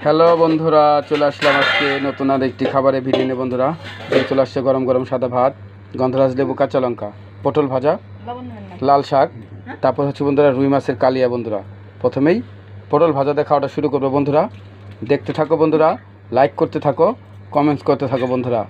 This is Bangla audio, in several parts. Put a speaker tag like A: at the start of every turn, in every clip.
A: হ্যালো বন্ধুরা, চলে আসলাম আজকে নতুন আর একটি খাবারের ভিডিও নিয়ে। বন্ধুরা চলে আসছে গরম গরম সাদা ভাত, গন্ধরাজ লেবু, কাঁচা লঙ্কা, পটল ভাজা, লাল শাক, তারপর হচ্ছে বন্ধুরা রুই মাছের কালিয়া। বন্ধুরা প্রথমেই পটল ভাজাতে খাওয়াটা শুরু করবো। বন্ধুরা দেখতে থাকো, বন্ধুরা লাইক করতে থাকো, কমেন্টস করতে থাকো বন্ধুরা।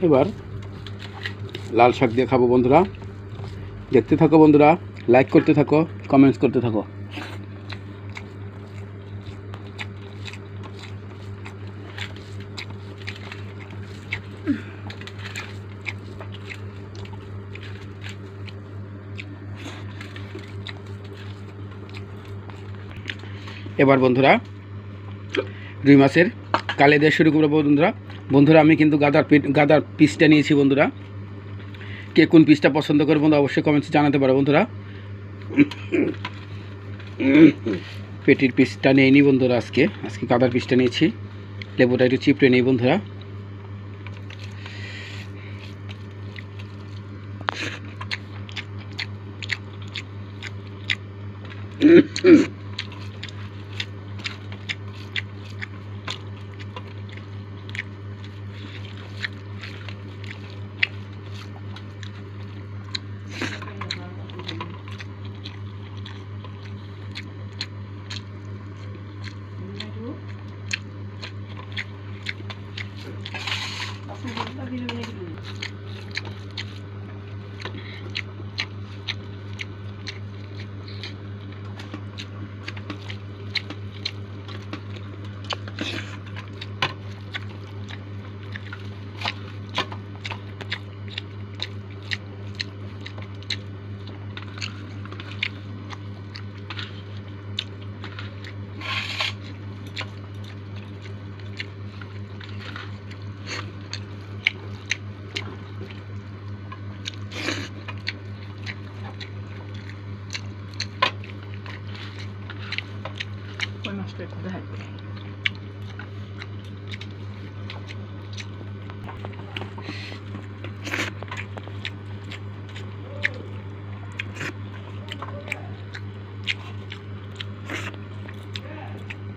A: এবার লাল শাক দিয়ে খাবো। বন্ধুরা দেখতে থাকো, বন্ধুরা লাইক করতে থাকো, কমেন্টস করতে থাকো। এবার বন্ধুরা রুই মাছের কালে দিয়ে শুরু করবো। বন্ধুরা আমি কিন্তু গাদার পিসটা নিয়েছি। বন্ধুরা কে কোন পিসটা পছন্দ করে বন্ধু অবশ্যই কমেন্টসে জানাতে পারো। বন্ধুরা পেটির পিসটা নিয়ে নিই বন্ধুরা। আজকে গাদার পিসটা নিয়েছি। লেবুটা একটু চিপড়ে নিই বন্ধুরা।